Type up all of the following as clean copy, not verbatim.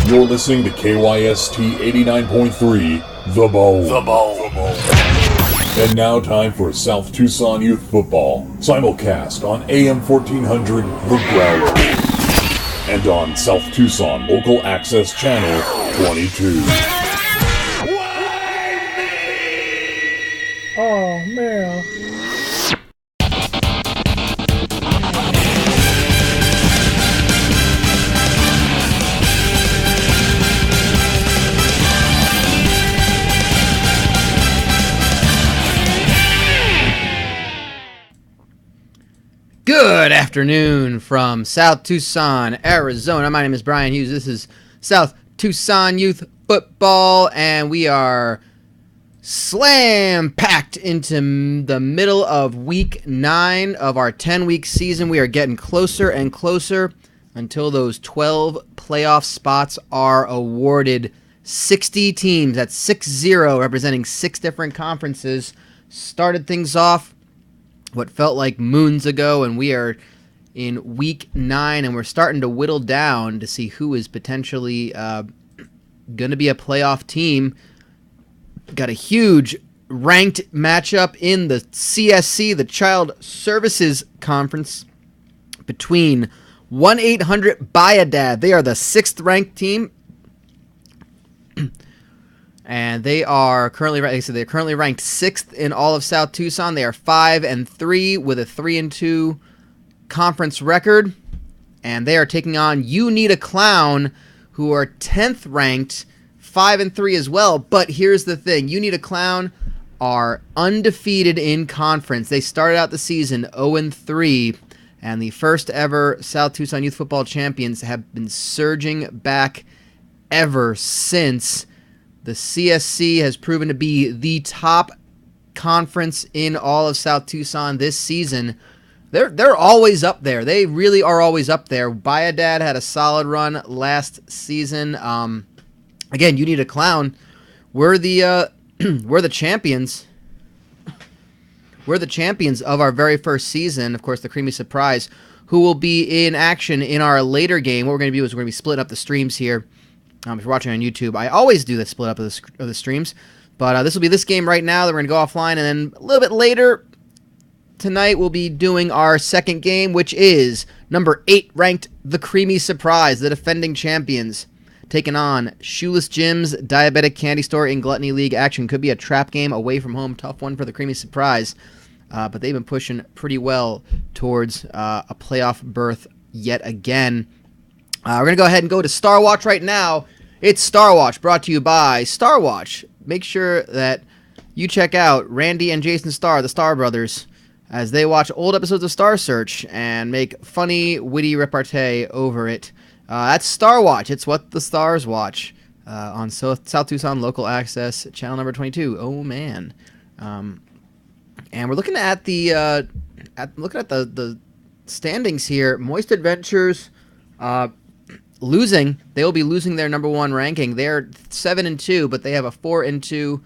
You're listening to KYST 89.3, The Bone. The Bone. And now time for South Tucson Youth Football, simulcast on AM 1400, The Growler, and on South Tucson Local Access Channel 22. Oh, man. Good afternoon from South Tucson, Arizona. My name is Brian Hughes. This is South Tucson Youth Football, and we are slam-packed into the middle of Week 9 of our 10-week season. We are getting closer and closer until those 12 playoff spots are awarded. 60 teams, that's 6-0, representing 6 different conferences, started things off what felt like moons ago, and we are in Week 9, and we're starting to whittle down to see who is potentially going to be a playoff team. Got a huge ranked matchup in the CSC, the Child Services Conference, between 1-800-BUY-A-DAD. They are the 6th ranked team, and they are currently, they're currently ranked 6th in all of South Tucson. They are 5-3 with a 3-2 conference record, and they are taking on You Need a Clown, who are 10th ranked, 5-3 as well. But here's the thing: You Need a Clown are undefeated in conference. They started out the season 0-3, and the first ever South Tucson Youth Football champions have been surging back ever since. The CSC has proven to be the top conference in all of South Tucson this season. They're always up there. They really are always up there. Buy-A-Dad had a solid run last season. Again, You Need a Clown. We're the champions. We're the champions of our very first season. Of course, the Creamy Surprise, who will be in action in our later game. What we're going to do is we're going to be splitting up the streams here. If you're watching on YouTube, I always do the split up of the streams. But this will be this game right now. Then we're going to go offline. And then a little bit later tonight, we'll be doing our second game, which is number 8 ranked The Creamy Surprise, the defending champions, taking on Shoeless Jim's Diabetic Candy Store in Gluttony League action. Could be a trap game away from home. Tough one for the Creamy Surprise. But they've been pushing pretty well towards a playoff berth yet again. We're going to go ahead and go to Star Watch right now. It's Star Watch, brought to you by Star Watch. Make sure that you check out Randy and Jason Starr, the Starr brothers, as they watch old episodes of Star Search and make funny, witty repartee over it. That's Star Watch. It's what the stars watch on South Tucson Local Access, channel number 22. Oh, man. And we're looking at the standings here. Moist Adventures losing. They will be losing their number 1 ranking. They're 7-2, but they have a 4-2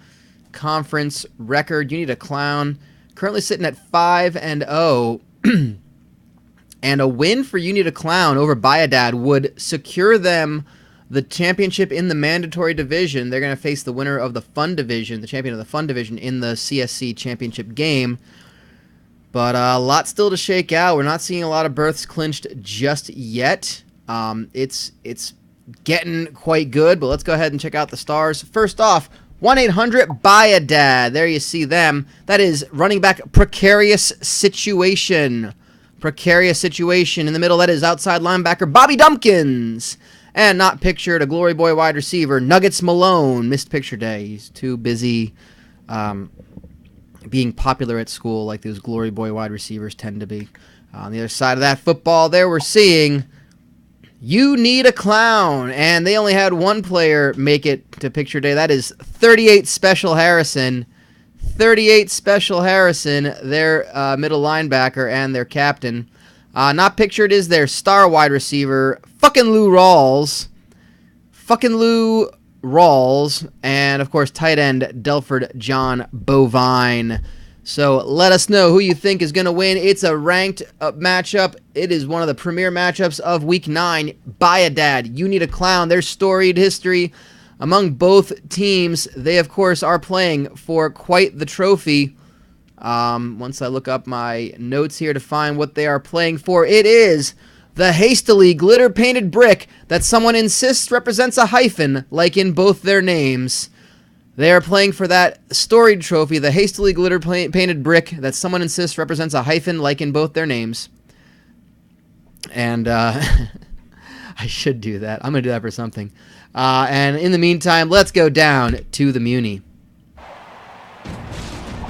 conference record. You Need a Clown currently sitting at 5-0, and a win for You Need a Clown over Buy-A-Dad would secure them the championship in the mandatory division. They're going to face the winner of the fun division, the champion of the fun division, in the CSC championship game. But a lot still to shake out. We're not seeing a lot of berths clinched just yet. It's getting quite good, but let's go ahead and check out the stars. First off, 1-800-BUY-A-DAD. There you see them. That is running back Precarious Situation. Precarious Situation. In the middle, that is outside linebacker Bobby Dumpkins. And not pictured, a Glory Boy wide receiver, Nuggets Malone. Missed picture day. He's too busy being popular at school like those Glory Boy wide receivers tend to be. On the other side of that football there, we're seeing You Need a Clown, and they only had one player make it to picture day. That is 38 Special Harrison. 38 Special Harrison, their middle linebacker and their captain. Not pictured is their star wide receiver, fucking Lou Rawls. And, of course, tight end Delford John Bovine. So let us know who you think is going to win. It's a ranked matchup. It is one of the premier matchups of Week 9. Buy a Dad. You Need a Clown. There's storied history among both teams. They, of course, are playing for quite the trophy. Once I look up my notes here to find what they are playing for, it is the Hastily glitter-painted brick that someone insists represents a hyphen, like in both their names. They are playing for that storied trophy, the Hastily glitter-painted brick that someone insists represents a hyphen, like in both their names. And, I should do that. I'm going to do that for something. And in the meantime, let's go down to the Muni.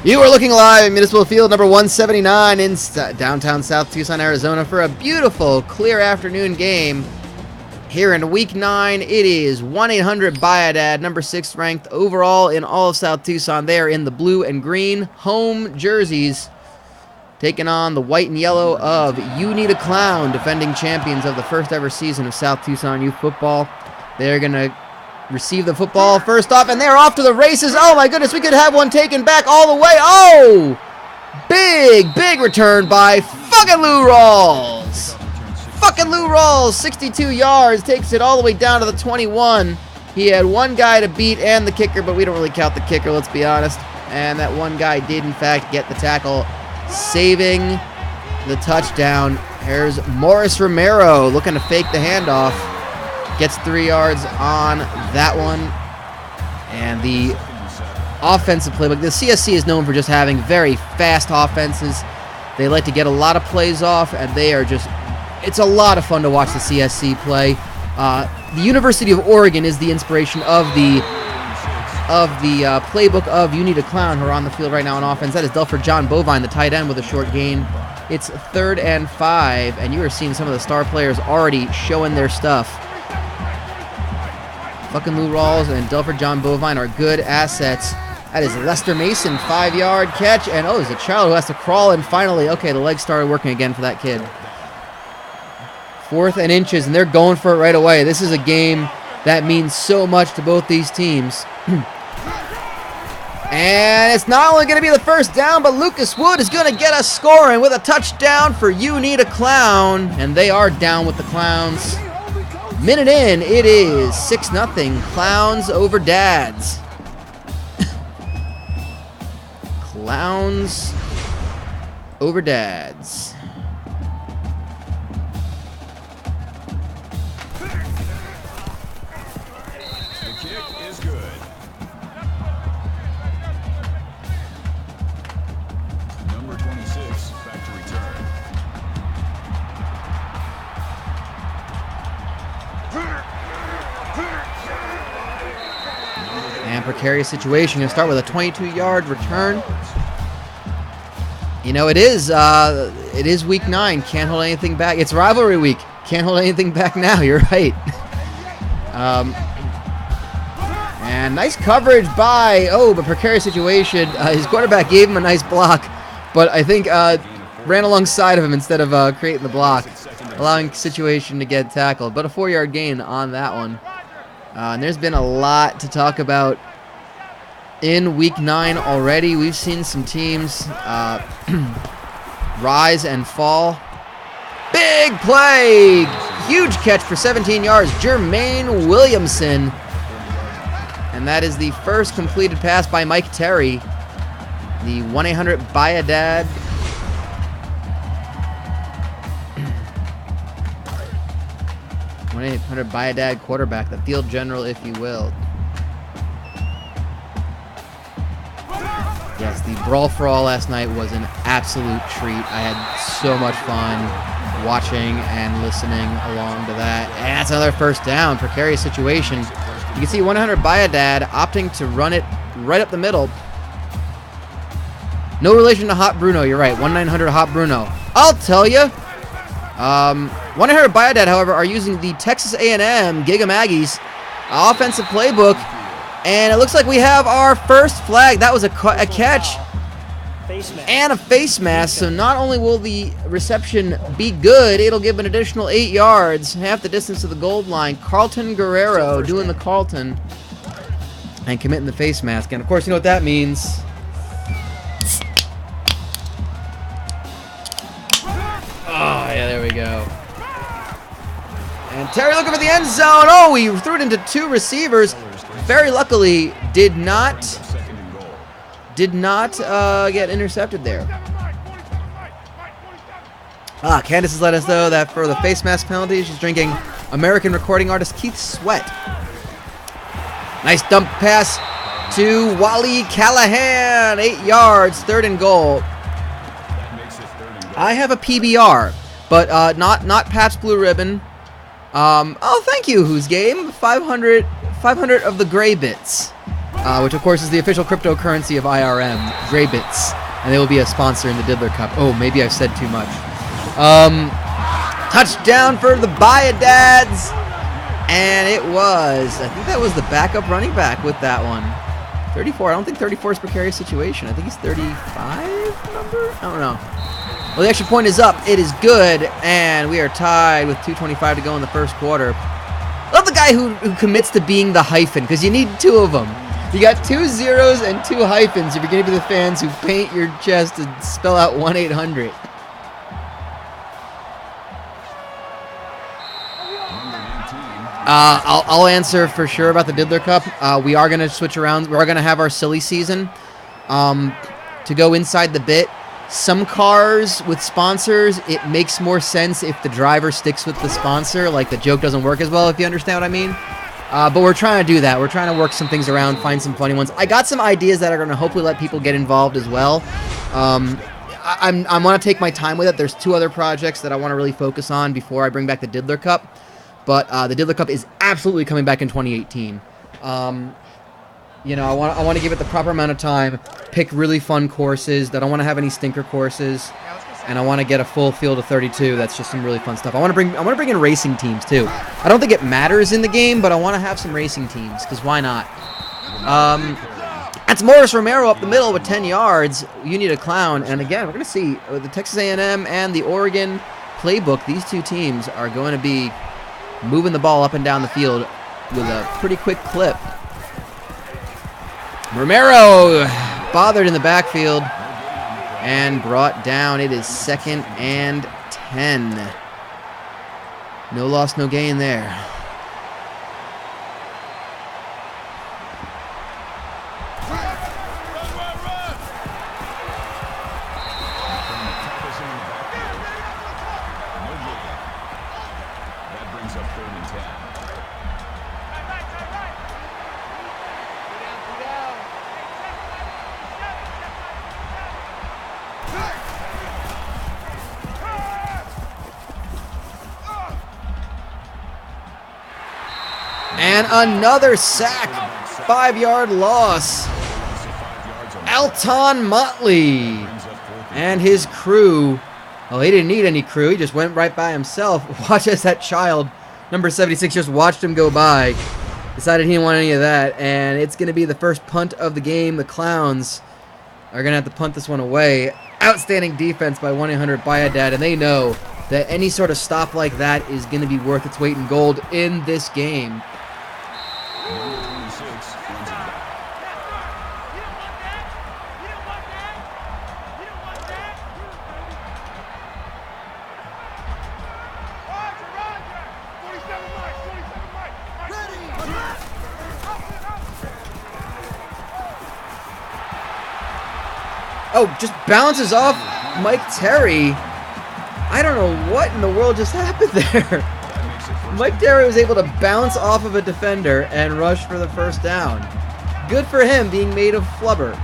You are looking live at Municipal Field number 179 in downtown South Tucson, Arizona for a beautiful, clear afternoon game. Here in Week 9, it is 1-800-BUY-A-DAD, number 6th ranked overall in all of South Tucson. They are in the blue and green home jerseys, taking on the white and yellow of You Need a Clown, defending champions of the first ever season of South Tucson youth football. They're going to receive the football first off, and they're off to the races. Oh my goodness, we could have one taken back all the way. Oh! Big return by fucking Lou Rawls. Fucking Lou Rawls, 62 yards, takes it all the way down to the 21. He had one guy to beat and the kicker, but we don't really count the kicker, let's be honest. And that one guy did, in fact, get the tackle, saving the touchdown. Here's Morris Romero looking to fake the handoff. Gets 3 yards on that one. And the offensive playbook. The CSC is known for just having very fast offenses. They like to get a lot of plays off, and they are just... It's a lot of fun to watch the CSC play. The University of Oregon is the inspiration of the playbook of You Need a Clown, who are on the field right now on offense. That is Delford John Bovine, the tight end, with a short gain. It's 3rd and 5, and you are seeing some of the star players already showing their stuff. Fucking Lou Rawls and Delford John Bovine are good assets. That is Lester Mason, 5-yard catch, and there's a child who has to crawl, and finally, okay, the legs started working again for that kid. 4th and inches, and they're going for it right away. This is a game that means so much to both these teams. And it's not only going to be the first down, but Lucas Wood is going to get us scoring with a touchdown for You Need a Clown. And they are down with the Clowns. Minute in, it is 6-0. Clowns over Dads. Clowns over Dads. And precarious situation. Going to start with a 22-yard return. You know, it is Week 9. Can't hold anything back. It's rivalry week. Can't hold anything back now. You're right. And nice coverage by, but precarious situation. His quarterback gave him a nice block, but I think ran alongside of him instead of creating the block, allowing situation to get tackled. But a 4-yard gain on that one. And there's been a lot to talk about in Week 9 already. We've seen some teams rise and fall. Big play! Huge catch for 17 yards. Jermaine Williamson. And that is the first completed pass by Mike Terry. The 1-800-BUY-A-DAD. $1-800-BUY-A-DAD quarterback, the field general, if you will. Yes, the Brawl for All last night was an absolute treat. I had so much fun watching and listening along to that. And that's another first down. Precarious situation. You can see 1-800-BUY-A-DAD opting to run it right up the middle. No relation to Hot Bruno, you're right. 1-900-Hot Bruno. I'll tell you. 1-800-BUY-A-DAD, however, are using the Texas A&M Giga Maggies offensive playbook. And it looks like we have our first flag. That was a catch and a face mask. So not only will the reception be good, it'll give an additional 8 yards, half the distance to the goal line. Carlton Guerrero doing the Carlton and committing the face mask. And, of course, you know what that means. Yeah, there we go. And Terry looking for the end zone. Oh, he threw it into 2 receivers. Very luckily, did not get intercepted there. Candace has let us know that for the face mask penalty, she's drinking American recording artist Keith Sweat. Nice dump pass to Wally Callahan. 8 yards, 3rd and goal. I have a PBR, but not Pabst Blue Ribbon. Oh, thank you, Who's Game? 500 of the Gray Bits, which of course is the official cryptocurrency of IRM, Gray Bits, and they will be a sponsor in the Diddler Cup. Oh, maybe I've said too much. Touchdown for the Bayadads, and it was, I think that was the backup running back with that one. 34, I don't think 34 is precarious situation. I think he's 35 number? I don't know. Well, the extra point is up. It is good, and we are tied with 2:25 to go in the first quarter. Love the guy who commits to being the hyphen, because you need 2 of them. You got 2 zeros and 2 hyphens if you're going to be the fans who paint your chest and spell out 1-800. I'll answer for sure about the Diddler Cup. We are going to switch around. We're going to have our silly season to go inside the bit. Some cars with sponsors, it makes more sense if the driver sticks with the sponsor. Like, the joke doesn't work as well, if you understand what I mean. But we're trying to do that. We're trying to work some things around, find some funny ones. I got some ideas that are going to hopefully let people get involved as well. I want to take my time with it. There's 2 other projects that I want to really focus on before I bring back the Diddler Cup. But the Diddler Cup is absolutely coming back in 2018. You know, I want to give it the proper amount of time, pick really fun courses. I don't want to have any stinker courses, and I want to get a full field of 32. That's just some really fun stuff. I want to bring in racing teams too. I don't think it matters in the game, but I want to have some racing teams, because why not? That's Morris Romero up the middle with 10 yards. You need a clown, and again, we're going to see the Texas A&M and the Oregon playbook. These 2 teams are going to be moving the ball up and down the field with a pretty quick clip. Romero bothered in the backfield and brought down. It is 2nd and 10. No loss, no gain there. That brings up 3rd and 10. And another sack. 5-yard loss. Alton Motley and his crew. Well, he didn't need any crew. He just went right by himself. Watch as that child, number 76, just watched him go by. Decided he didn't want any of that. And it's going to be the first punt of the game. The Clowns are going to have to punt this one away. Outstanding defense by 1-800 Bayadad. And they know that any sort of stop like that is going to be worth its weight in gold in this game. Oh, just bounces off Mike Terry. I don't know what in the world just happened there. Mike Terry was able to bounce off of a defender and rush for the first down. Good for him being made of flubber.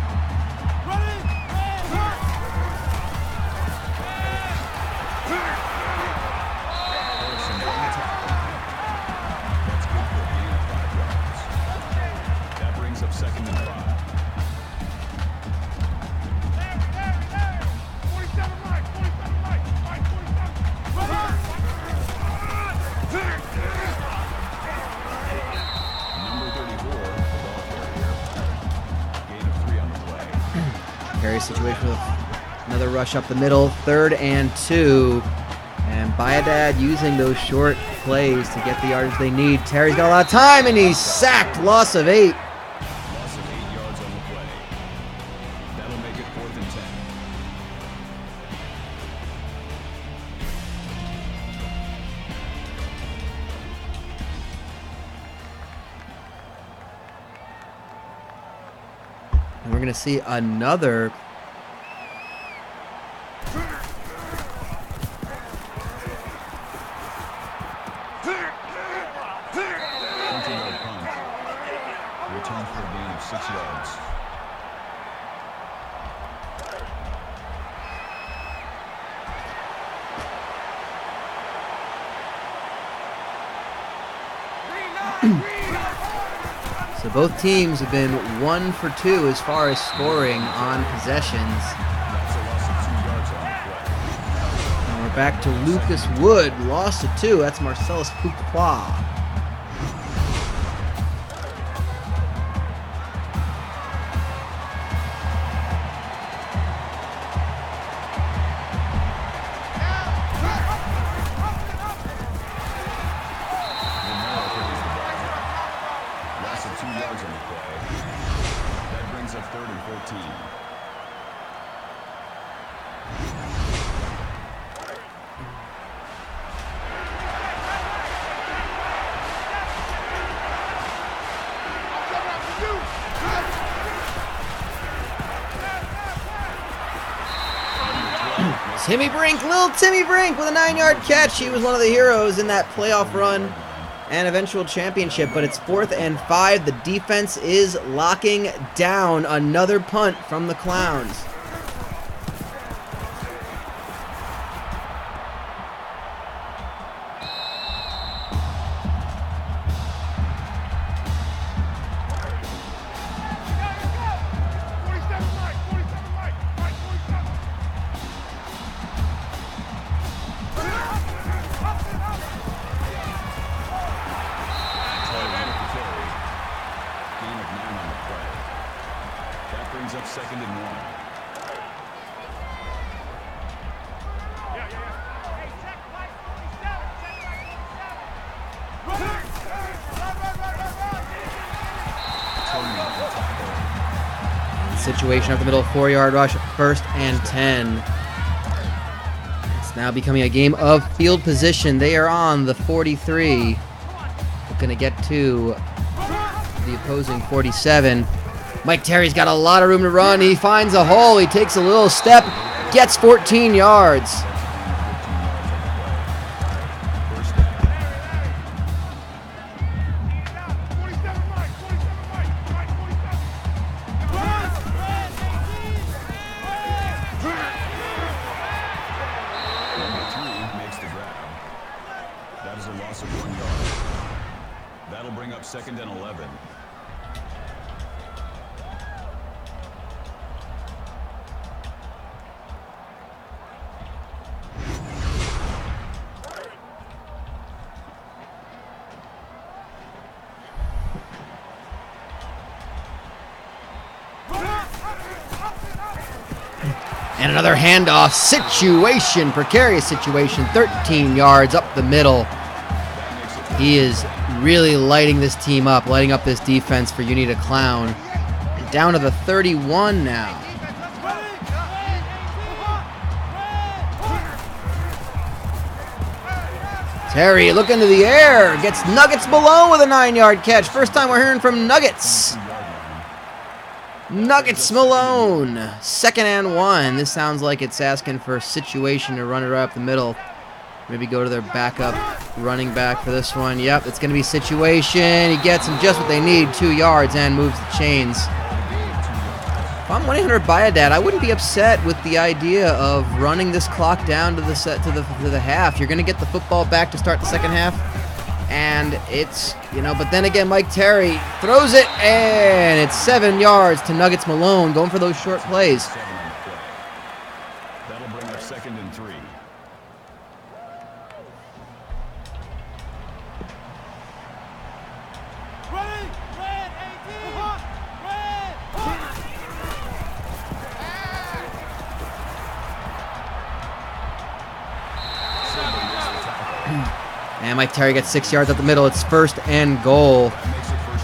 That brings up 2nd and 5. Terry situation with another rush up the middle. 3rd and 2. And Bayadad using those short plays to get the yardage they need. Terry's got a lot of time, and he's sacked. Loss of 8. Loss of 8 yards on the play. That'll make it 4th and 10. We're going to see another. Return for a gain of 6 yards. So both teams have been 1 for 2 as far as scoring on possessions. That's a loss of 2 yards on the play. And we're back to Lucas Wood, lost to 2. That's Marcellus Pouctois. Loss of 2 yards on the play. That brings up 3rd and 14. Timmy Brink, little Timmy Brink with a 9-yard catch. He was one of the heroes in that playoff run and eventual championship, but it's 4th and 5. The defense is locking down. Another punt from the Clowns. Gain of 9 on the play. That brings up 2nd and 1. Situation up the middle, 4-yard rush, 1st and 10. It's now becoming a game of field position. They are on the 43. Looking to get to the opposing 47. Mike Terry's got a lot of room to run. He finds a hole. He takes a little step, gets 14 yards. Makes the grab. That is a loss of 1 yard. That'll bring up 2nd and 11. And another handoff situation, precarious situation, 13 yards up the middle. He is really lighting this team up, lighting up this defense for Unita Clown. Down to the 31 now. Terry looking to the air, gets Nuggets Malone with a 9-yard catch. First time we're hearing from Nuggets. Nuggets Malone, 2nd and 1. This sounds like it's asking for a situation to run it right up the middle. Maybe go to their backup running back for this one. Yep, it's going to be situation. He gets them just what they need, 2 yards, and moves the chains. If I'm 1-800-BUY-A-DAD, I wouldn't be upset with the idea of running this clock down to the half. You're going to get the football back to start the second half. And it's, but then again, Mike Terry throws it, and it's 7 yards to Nuggets Malone, going for those short plays. 7 on the play. That'll bring up 2nd and 3. And Mike Terry gets 6 yards up the middle. It's 1st and goal.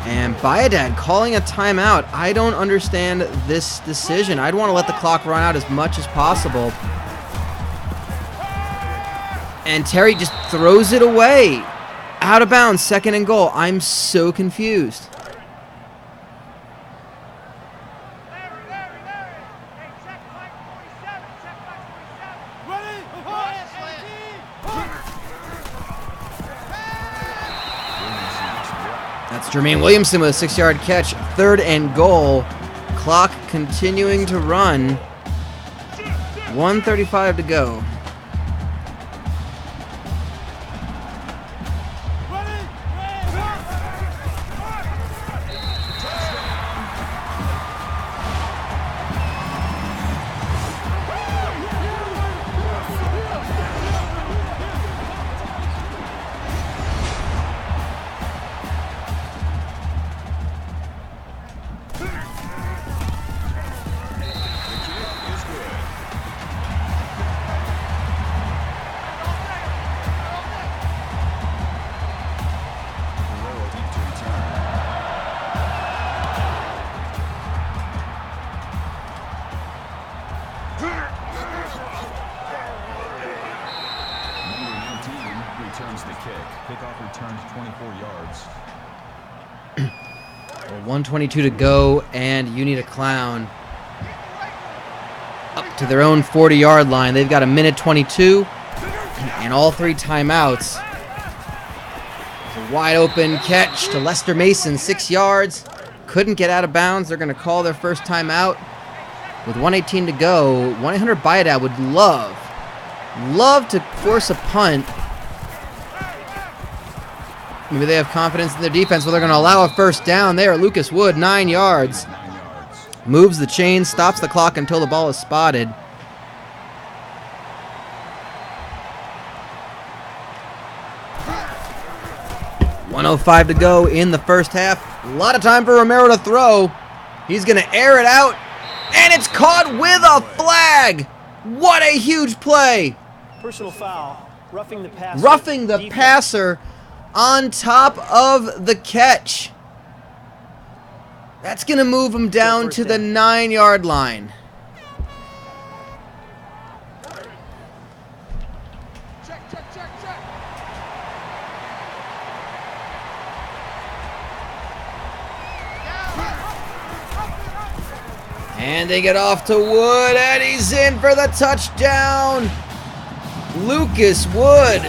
And BUY-A-DAD calling a timeout. I don't understand this decision. I'd want to let the clock run out as much as possible. And Terry just throws it away. Out of bounds, 2nd and goal. I'm so confused. That's Jermaine Williamson with a 6-yard catch. 3rd and goal. Clock continuing to run. 1:35 to go. Returns the kick. Kickoff returns 24 yards. 1:22 to go, and you need a clown. Up to their own 40-yard line. They've got 1:22 and all 3 timeouts. It's a wide open catch to Lester Mason, 6 yards. Couldn't get out of bounds. They're going to call their first timeout. With 1:18 to go, 1-800-BUY-IT would love to force a punt. Maybe they have confidence in their defense, but they're going to allow a first down there. Lucas Wood, 9 yards. Moves the chain, stops the clock until the ball is spotted. .105 to go in the first half. A lot of time for Romero to throw. He's going to air it out, and it's caught with a flag. What a huge play. Personal foul. Roughing the passer. Roughing the passer on top of the catch. That's going to move him down to the 9-yard line. And they get off to Wood, and he's in for the touchdown. Lucas Wood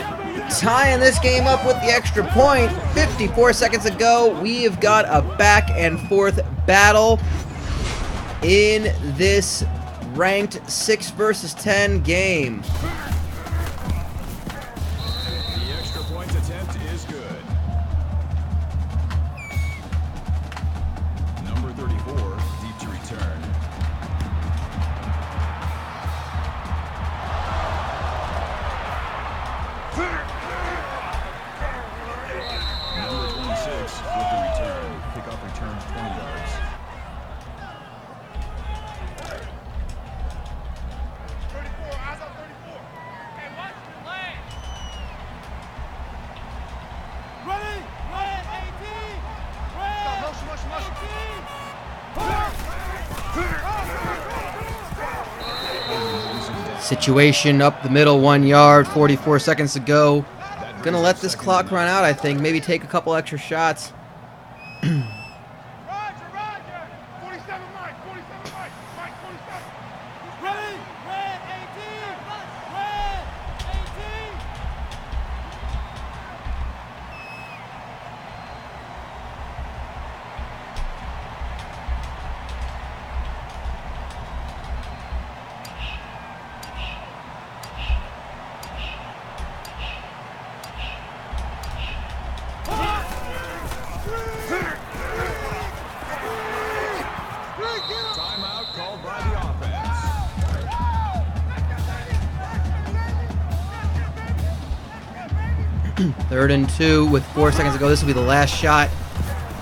tying this game up with the extra point. 54 seconds ago, we have got a back and forth battle in this ranked 6 versus 10 game. The extra point attempt is good. Number 34, deep to return. Number 26 with the return. Kickoff returns 20 yards. Situation up the middle, 1 yard, 44 seconds to go. Gonna let this clock run out, I think. Maybe take a couple extra shots. Timeout called by the offense. 3rd and 2 with 4 seconds to go. This will be the last shot.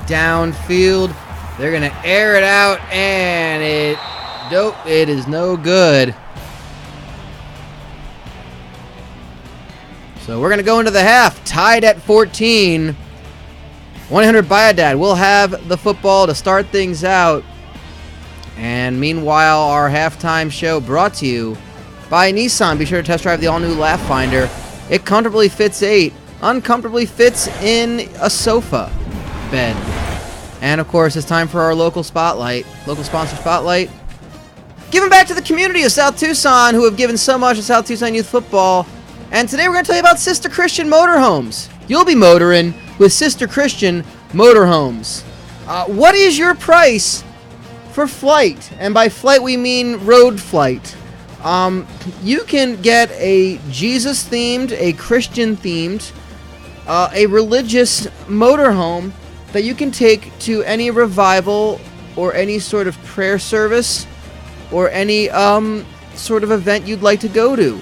Downfield. They're going to air it out, and it is no good. So we're going to go into the half, tied at 14. 1-800-BUY-IT will have the football to start things out. And meanwhile, our halftime show brought to you by Nissan. Be sure to test drive the all-new Laugh Finder. It comfortably fits 8, uncomfortably fits in a sofa bed. And of course, it's time for our local spotlight, local sponsor spotlight. Giving back to the community of South Tucson, who have given so much to South Tucson youth football. And today we're going to tell you about Sister Christian Motorhomes. You'll be motoring with Sister Christian motorhomes. What is your price for flight? And by flight, we mean road flight. You can get a Jesus-themed, a Christian-themed, a religious motorhome that you can take to any revival or any sort of prayer service or any sort of event you'd like to go to.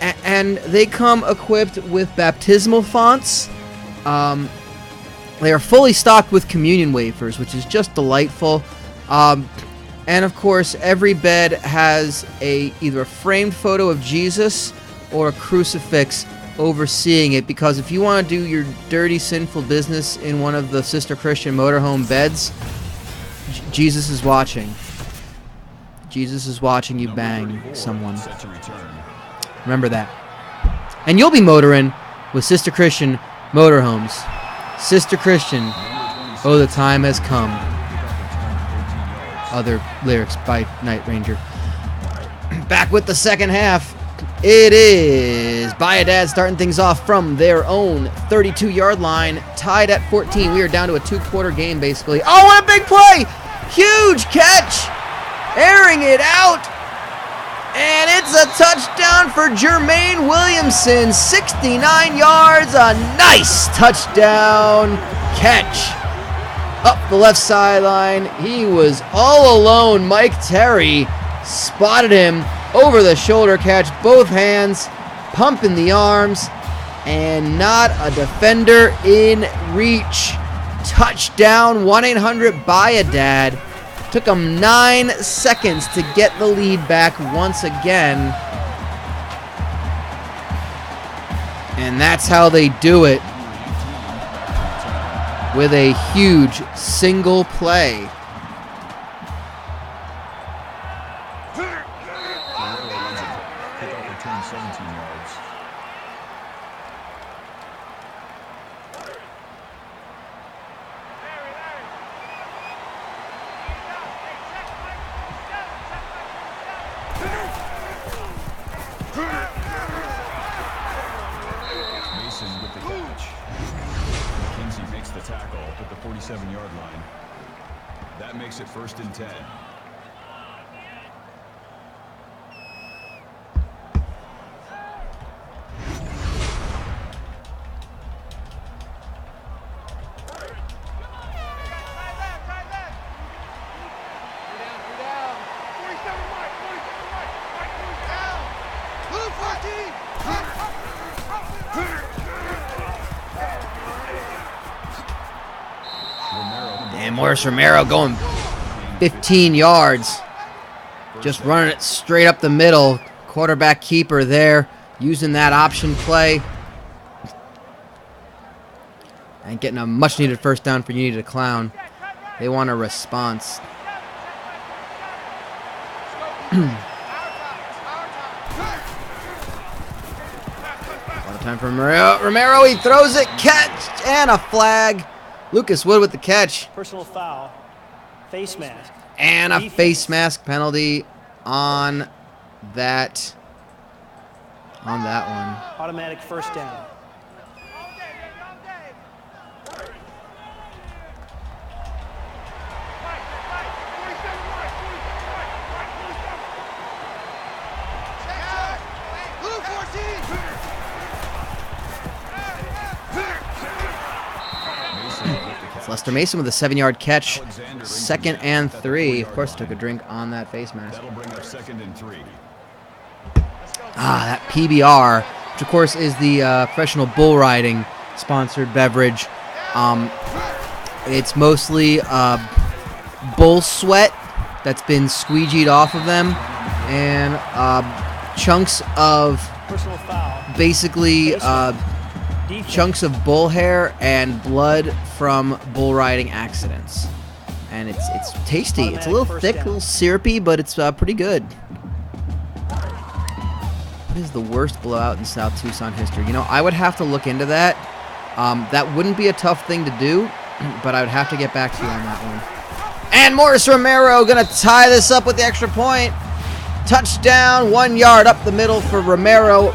And they come equipped with baptismal fonts. They are fully stocked with communion wafers, which is just delightful. And of course, every bed has either a framed photo of Jesus or a crucifix overseeing it, because if you want to do your dirty, sinful business in one of the Sister Christian motorhome beds, Jesus is watching. Jesus is watching you bang someone. Remember that. And you'll be motoring with Sister Christian motorhomes. Sister Christian, oh, the time has come. Other lyrics by Night Ranger. Back with the second half. It is Bayadad starting things off from their own 32-yard line, tied at 14. We are down to a two-quarter game, basically. Oh, what a big play! Huge catch! Airing it out! And it's a touchdown for Jermaine Williamson. 69 yards, a nice touchdown catch. Up the left sideline, he was all alone. Mike Terry spotted him over the shoulder catch, both hands, pumping the arms, and not a defender in reach. Touchdown, 1-800-BUY-A-DAD. Took him 9 seconds to get the lead back once again. And that's how they do it, with a huge single play. At the 47-yard line. That makes it 1st and 10. And Morris Romero going 15 yards. Just running it straight up the middle. Quarterback keeper there, using that option play. And getting a much-needed first down for Unity to Clown. They want a response. A lot of time for Romero. Romero, he throws it, catch, and a flag. Lucas Wood with the catch. Personal foul. Face mask. And a Defense. face mask penalty on that one. Automatic first down. Lester Mason with a 7-yard catch. 2nd and 3. Of course, took a drink on that face mask. That'll bring up 2nd and 3. That PBR, which of course is the professional bull riding sponsored beverage. It's mostly bull sweat that's been squeegeed off of them, and chunks of Personal foul. basically Defense. chunks of bull hair and blood from bull riding accidents. And it's tasty. It's a little thick, a little syrupy, but it's pretty good. What is the worst blowout in South Tucson history? You know, I would have to look into that. That wouldn't be a tough thing to do, but I would have to get back to you on that one. And Morris Romero going to tie this up with the extra point. Touchdown, 1 yard up the middle for Romero.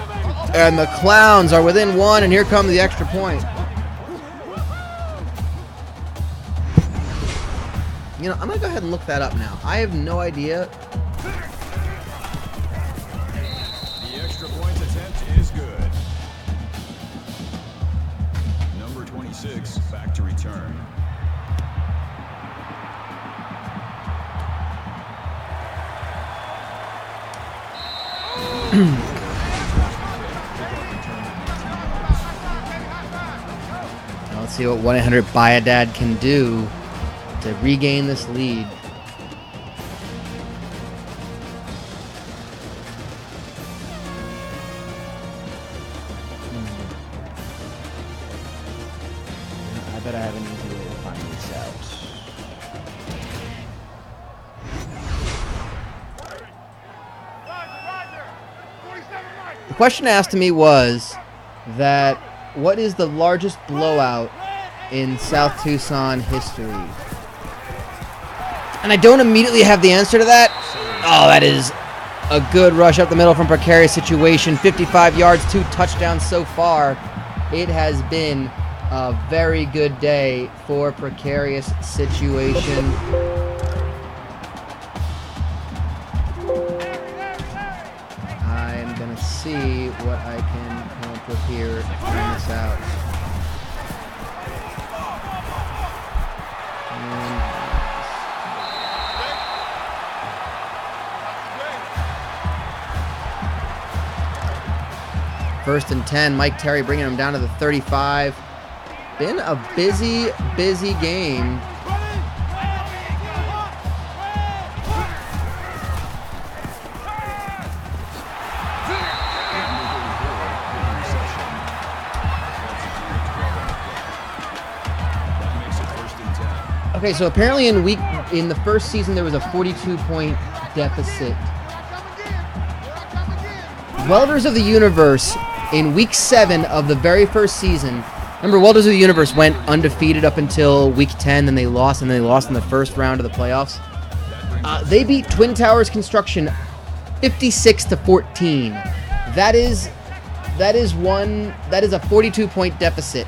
And the Clowns are within 1, and here comes the extra point. You know, I'm going to go ahead and look that up now. I have no idea. The extra point attempt is good. Number 26 back to return. Let's see what 1-800-BUY-A-DAD can do to regain this lead. I bet I have an easy way to find this out. The question asked to me was that what is the largest blowout in South Tucson history? And I don't immediately have the answer to that. Oh, that is a good rush up the middle from Precarious Situation. 55 yards, 2 touchdowns so far. It has been a very good day for Precarious Situation. I'm going to see what I can come up with here to find this out. First and 10, Mike Terry bringing him down to the 35. Been a busy, busy game. Okay, so apparently in the first season there was a 42-point deficit. Welders of the Universe in week 7 of the very first season. Remember, Welders of the Universe went undefeated up until week 10, then they lost, and they lost in the first round of the playoffs. They beat Twin Towers Construction 56-14. That is a 42-point deficit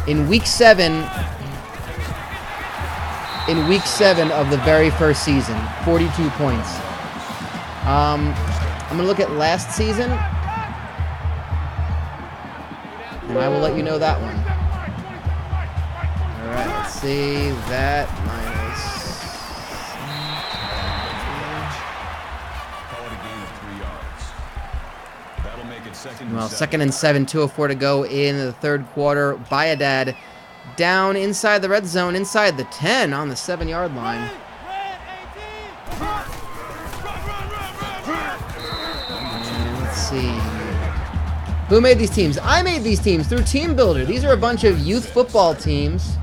in week 7. In week 7 of the very first season, 42 points. I'm gonna look at last season, and I will let you know that one. All right, let's see that minus. Call it a gain of 3 yards. That'll make it second. Well, 2nd and 7, 2:04 to go in the third quarter. BUY-A-DAD down inside the red zone, inside the 10 on the 7-yard line. And let's see. Who made these teams? I made these teams through Team Builder. These are a bunch of youth football teams.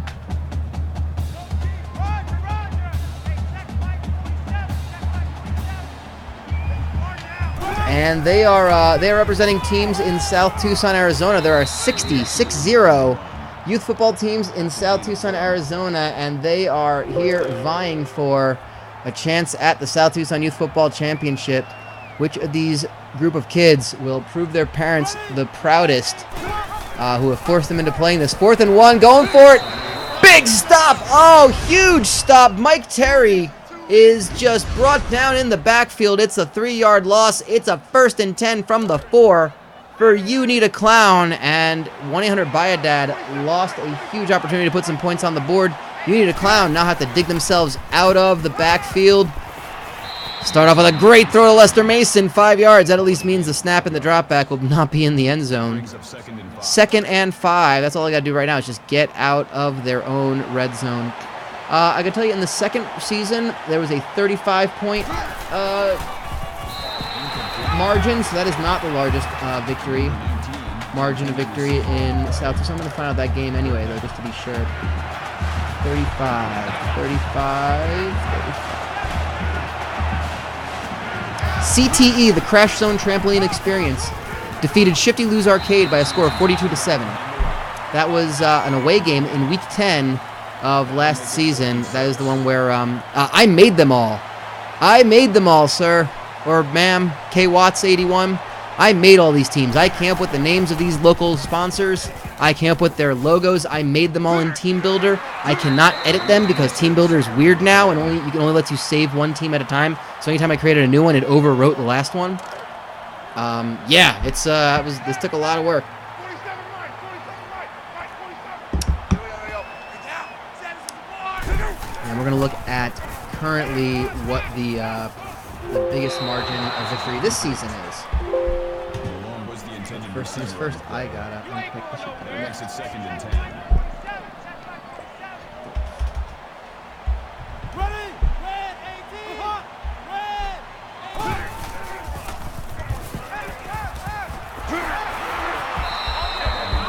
And they are representing teams in South Tucson, Arizona. There are 60 youth football teams in South Tucson, Arizona, and they are here vying for a chance at the South Tucson Youth Football Championship. Which of these group of kids will prove their parents the proudest, who have forced them into playing this? 4th and 1, going for it. Big stop. Oh, huge stop. Mike Terry is just brought down in the backfield. It's a 3-yard loss. It's a 1st and 10 from the 4 for You Need a Clown, and 1-800-BUY-A-DAD lost a huge opportunity to put some points on the board. You Need a Clown now have to dig themselves out of the backfield. Start off with a great throw to Lester Mason, 5 yards. That at least means the snap and the drop back will not be in the end zone. 2nd and 5. That's all I got to do right now is just get out of their own red zone. I can tell you in the second season, there was a 35-point margin, so that is not the largest margin of victory in South Tucson. I'm going to find out that game anyway, though, just to be sure. 35. CTE, the Crash Zone Trampoline Experience, defeated Shifty Lose Arcade by a score of 42-7. That was an away game in week 10 of last season. That is the one where I made them all. I made them all, sir. Or ma'am, K. Watts 81. I made all these teams. I came up with the names of these local sponsors. I came up with their logos. I made them all in Team Builder. I cannot edit them because Team Builder is weird now, and you can only let you save one team at a time. So anytime I created a new one, it overwrote the last one. Yeah, this took a lot of work. And we're gonna look at currently what the biggest margin of victory this season is. First things first, I gotta unpick the shit. Makes it 2nd and 10. Ready? Red 18. Red.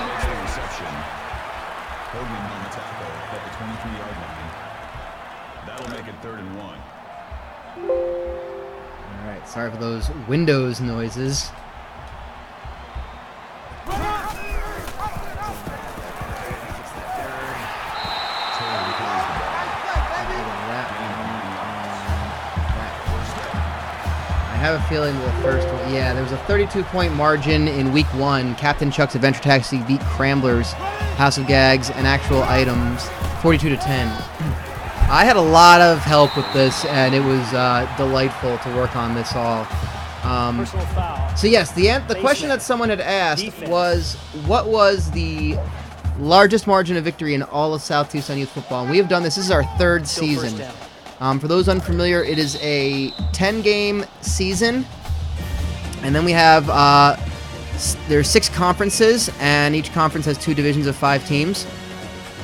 Makes the reception. Holding on the tackle at the 23-yard line. That'll make it 3rd and 1. All right, sorry for those Windows noises. I have a feeling the first one, yeah, there was a 32-point margin in week 1. Captain Chuck's Adventure Taxi beat Cramblers, House of Gags, and Actual Items 42-10. I had a lot of help with this, and it was delightful to work on this all. Personal foul. So yes, the question that someone had asked was, what was the largest margin of victory in all of South Tucson Youth Football? And we have done this. This is our 3rd Still season. first down. For those unfamiliar, it is a 10-game season, and then we have there's 6 conferences, and each conference has 2 divisions of 5 teams,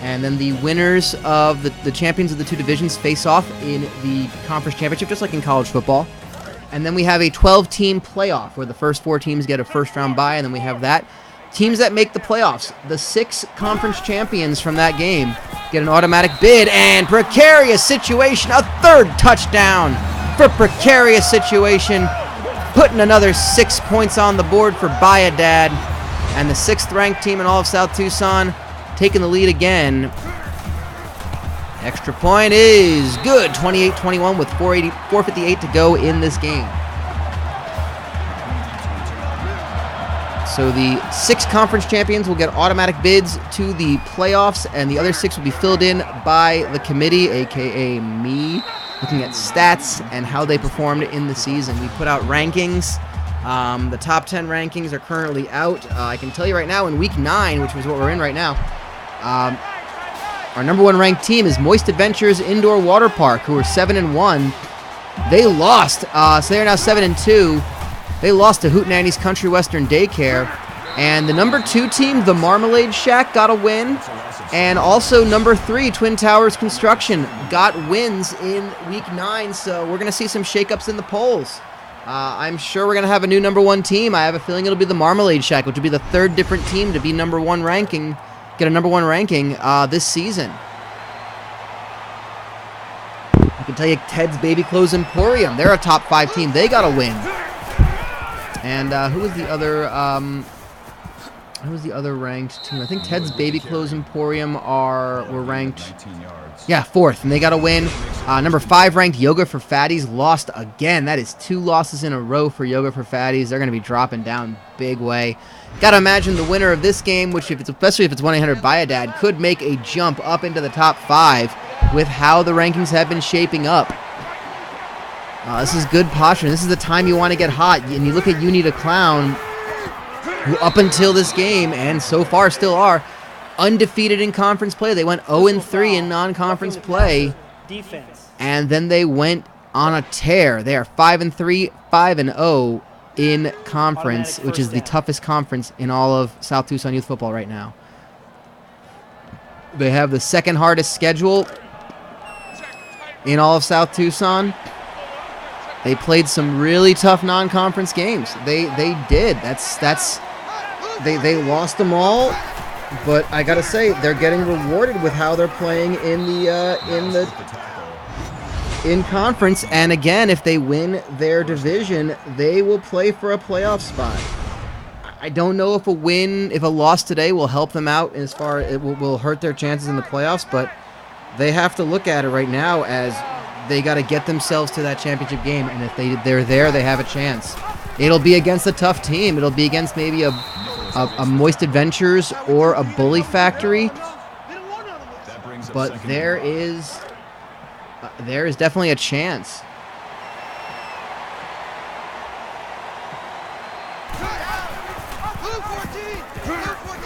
and then the winners of the champions of the 2 divisions face off in the conference championship, just like in college football. And then we have a 12-team playoff where the first 4 teams get a first-round bye, and then we have that. Teams that make the playoffs, the 6 conference champions from that game, get an automatic bid, and precarious situation, a 3rd touchdown for precarious situation, putting another 6 points on the board for Bayadad, and the 6th ranked team in all of South Tucson taking the lead again. Extra point is good, 28-21 with 4:58 to go in this game. So the 6 conference champions will get automatic bids to the playoffs, and the other 6 will be filled in by the committee, aka me, looking at stats and how they performed in the season. We put out rankings. The top 10 rankings are currently out. I can tell you right now, in week 9, which is what we're in right now, our number 1 ranked team is Moist Adventures Indoor Water Park, who are 7-1. They lost, so they are now 7-2. They lost to Hootenanny's Country Western Daycare. And the number 2 team, the Marmalade Shack, got a win. And also number 3, Twin Towers Construction, got wins in week 9. So we're going to see some shakeups in the polls. I'm sure we're going to have a new number 1 team. I have a feeling it'll be the Marmalade Shack, which will be the 3rd different team to be number 1 ranking, get a number 1 ranking this season. I can tell you Ted's Baby Clothes Emporium, they're a top 5 team. They got a win. And who was the other? Who was the other ranked team? I think Ted's Baby Clothes Emporium were ranked, 4th, and they got a win. Number 5 ranked Yoga for Fatties lost again. That is 2 losses in a row for Yoga for Fatties. They're going to be dropping down big way. Got to imagine the winner of this game, which especially if it's 1-800 Bayadad, could make a jump up into the top 5 with how the rankings have been shaping up. This is good posture. This is the time you want to get hot. And you look at You Need a Clown, who up until this game, and so far still are, undefeated in conference play. They went 0-3 in non-conference play. Defense. And then they went on a tear. They are 5-3, 5-0 in conference, which is the toughest conference in all of South Tucson Youth Football right now. They have the 2nd hardest schedule in all of South Tucson. They played some really tough non-conference games. They did. They lost them all, but I gotta say they're getting rewarded with how they're playing in conference. And again, if they win their division, they will play for a playoff spot. I don't know if a loss today will help them out as far it will hurt their chances in the playoffs, but they have to look at it right now as they got to get themselves to that championship game, and if they're there, they have a chance. It'll be against a tough team. It'll be against maybe a Moist Adventures or a Bully Factory. That brings up But second there and is definitely a chance.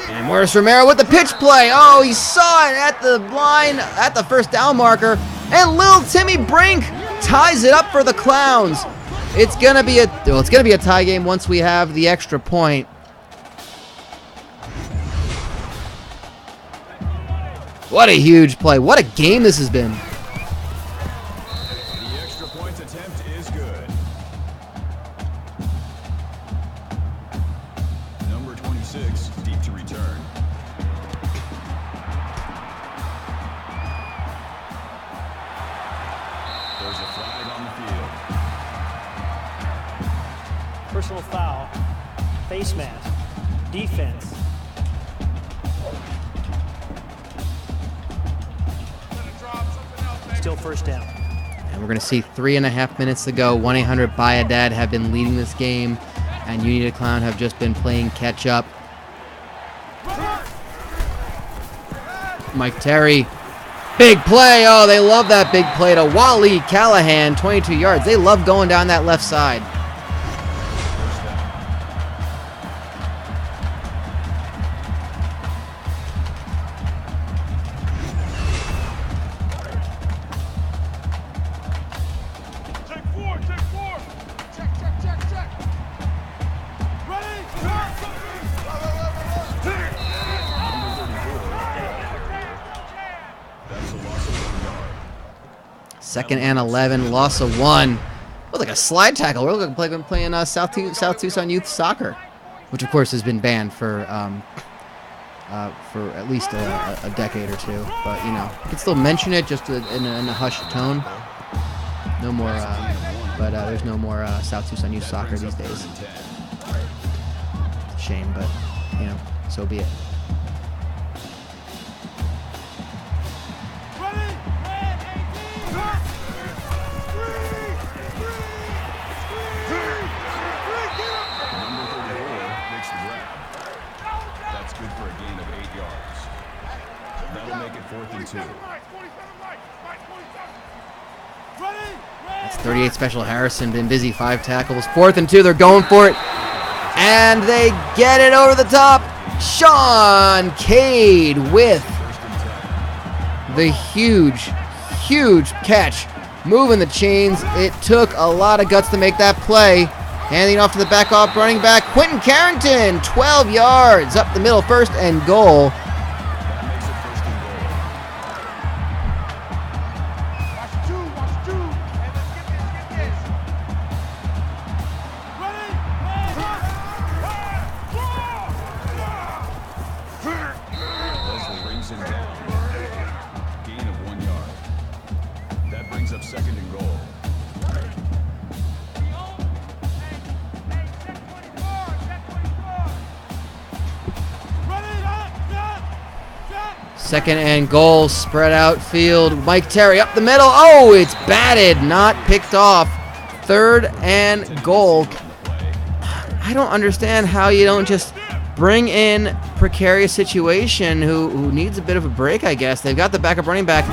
And Morris Romero with the pitch play. Oh, he saw it at the line at the first down marker. And little Timmy Brink ties it up for the Clowns. It's gonna be a tie game once we have the extra point. What a huge play. What a game this has been. the extra point attempt is good. Number 26, deep to return. There's a flag on the field. Personal foul. Face mask. Defense. Still first down. And we're going to see 3.5 minutes to go. 1-800-BUY-A-DAD have been leading this game, and You Need a Clown have just been playing catch up. Mike Terry, big play. Oh, they love that big play to Wally Callahan, 22 yards. They love going down that left side. Second and 11, loss of 1. Looked like a slide tackle. We're looking like playing South Tucson Youth Soccer, which of course has been banned for at least a decade or two. But you know, you can still mention it just in a hushed tone. No more, but there's no more South Tucson Youth Soccer these days. Shame, but you know, so be it. That's 38 Special Harrison, been busy, 5 tackles. 4th and 2, they're going for it. And they get it over the top. Sean Cade with the huge catch. Moving the chains. It took a lot of guts to make that play. Handing off to the back off running back, Quentin Carrington, 12 yards up the middle, 1st and goal. Second and goal, spread out field. Mike Terry up the middle. Oh, it's batted, not picked off. 3rd and goal. I don't understand how you don't just bring in precarious situation who needs a bit of a break, I guess. They've got the backup running back.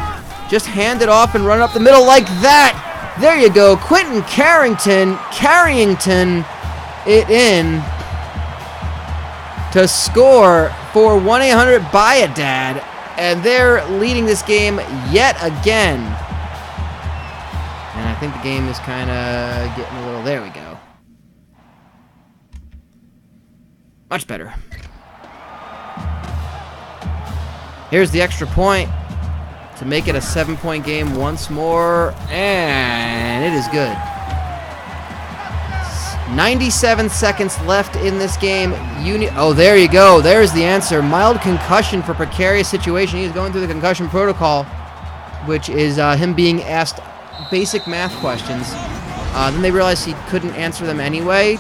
Just hand it off and run it up the middle like that. There you go. Quentin Carrington it in to score for 1-800-BUY-A-DAD. And they're leading this game yet again. And I think the game is kind of getting a little... There we go. Much better. Here's the extra point to make it a 7-point game once more. And it is good. 97 seconds left in this game. Oh, there you go. There's the answer. Mild concussion for precarious situation. He's going through the concussion protocol, which is him being asked basic math questions. Then they realized he couldn't answer them anyway,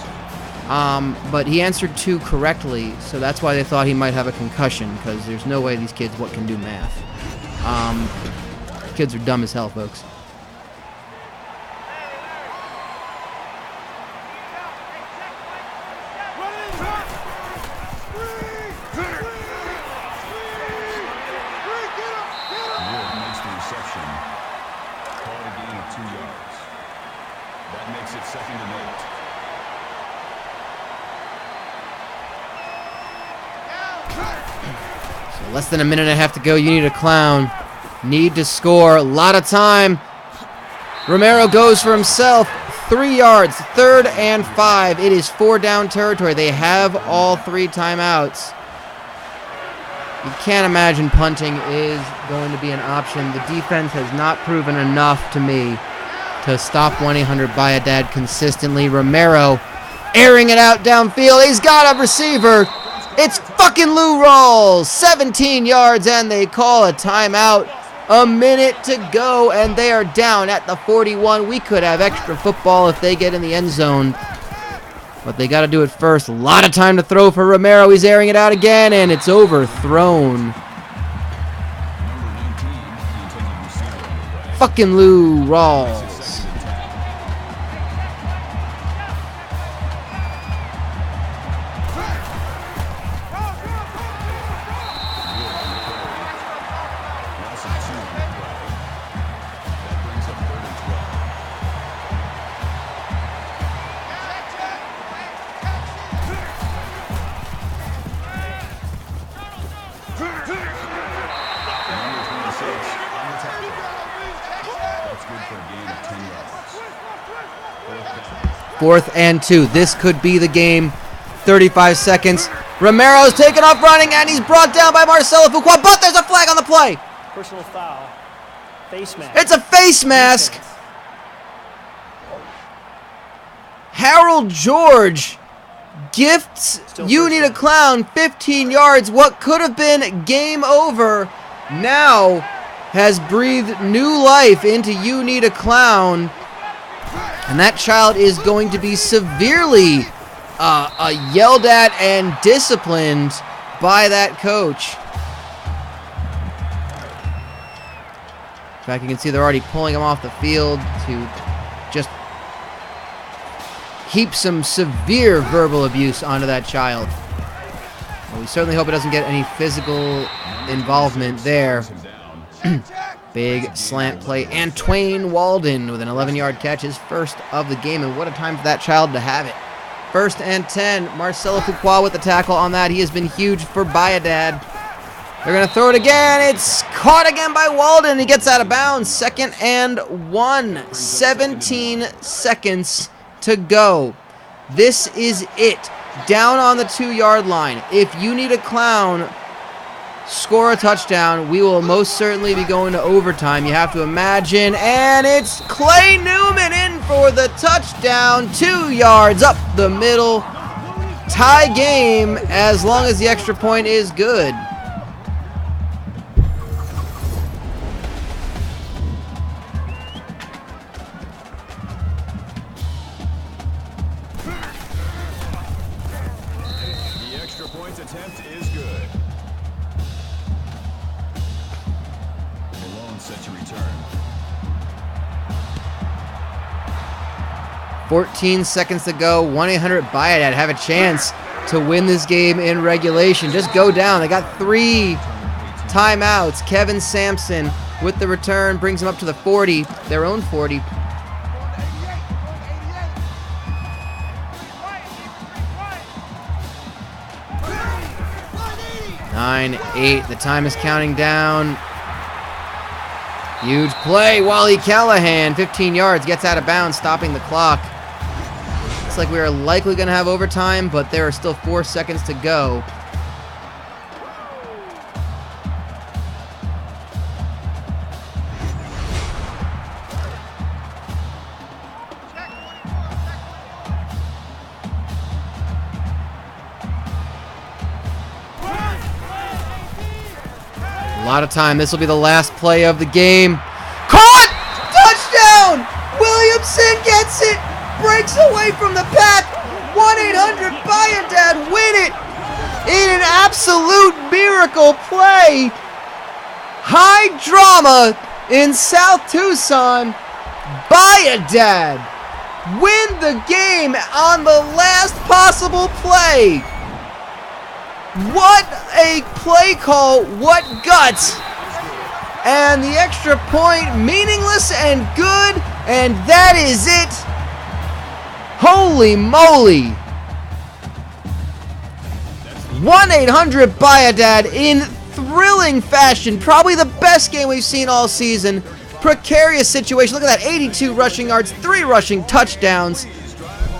but he answered 2 correctly, so that's why they thought he might have a concussion, because there's no way these kids can do math. Kids are dumb as hell, folks. So less than a minute and a half to go. You need a clown. Need to score. A lot of time. Romero goes for himself. 3 yards. 3rd and 5. It is 4 down territory. They have all 3 timeouts. You can't imagine punting is going to be an option. The defense has not proven enough to me to stop 1-800-BUY-A-DAD consistently. Romero airing it out downfield. He's got a receiver. It's fucking Lou Rawls. 17 yards, and they call a timeout. A minute to go, and they are down at the 41. We could have extra football if they get in the end zone. But they got to do it first. A lot of time to throw for Romero. He's airing it out again, and it's overthrown. Fucking Lou Rawls. Fourth and 2. This could be the game. 35 seconds. Romero's taken off running, and he's brought down by Marcelo Fuqua, but there's a flag on the play. Personal foul. Face mask. It's a face mask. Defense. Harold George gifts You Need a Clown 15 yards. What could have been game over now has breathed new life into You Need a Clown. And that child is going to be severely yelled at and disciplined by that coach. In fact, you can see they're already pulling him off the field to just heap some severe verbal abuse onto that child. Well, we certainly hope it doesn't get any physical involvement there. Big slant play. And Twain Walden with an 11-yard catch, his first of the game. And what a time for that child to have it. 1st and 10. Marcelo Fuqua with the tackle on that. He has been huge for Bayadad. They're going to throw it again. It's caught again by Walden. He gets out of bounds. 2nd and 1. 17 seconds to go. This is it. Down on the 2-yard line. If You Need a Clown score a touchdown, we will most certainly be going to overtime. You have to imagine. And it's Clay Newman in for the touchdown. 2 yards up the middle. Tie game as long as the extra point is good. The extra point attempt is good. Malone set to return. 14 seconds to go. 1-800-BUY-A-DAD have a chance to win this game in regulation. Just go down. They got 3 timeouts. Kevin Sampson with the return brings them up to the 40, their own 40. Nine, 8. The time is counting down. Huge play. Wally Callahan, 15 yards, gets out of bounds, stopping the clock. Looks like we are likely going to have overtime, but there are still 4 seconds to go. A lot of time. This will be the last play of the game. Caught! Touchdown! Williamson gets it! Breaks away from the pack. 1-800-BUY-A-DAD win it in an absolute miracle play. High drama in South Tucson. Bayadad win the game on the last possible play. What a play call, what guts. And the extra point, meaningless and good, and that is it. Holy moly. 1-800-BUY-A-DAD in 3 thrilling fashion. Probably the best game we've seen all season. Precarious situation. Look at that, 82 rushing yards, 3 rushing touchdowns.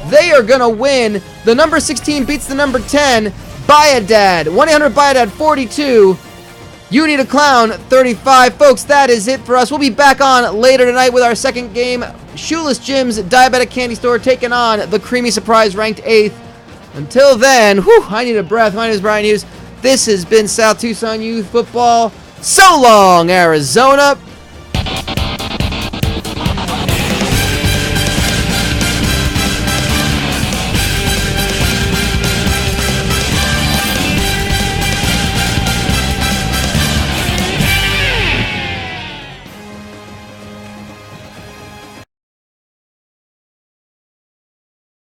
They are going to win. The number 16 beats the number 10. Bayadad, 1-800-BYADAD 42. You Need a Clown 35. Folks, that is it for us. We'll be back on later tonight with our second game. Shoeless Jim's Diabetic Candy Store taking on the Creamy Surprise ranked 8th. Until then, I need a breath. My name is Brian Hughes. This has been South Tucson Youth Football. So long, Arizona.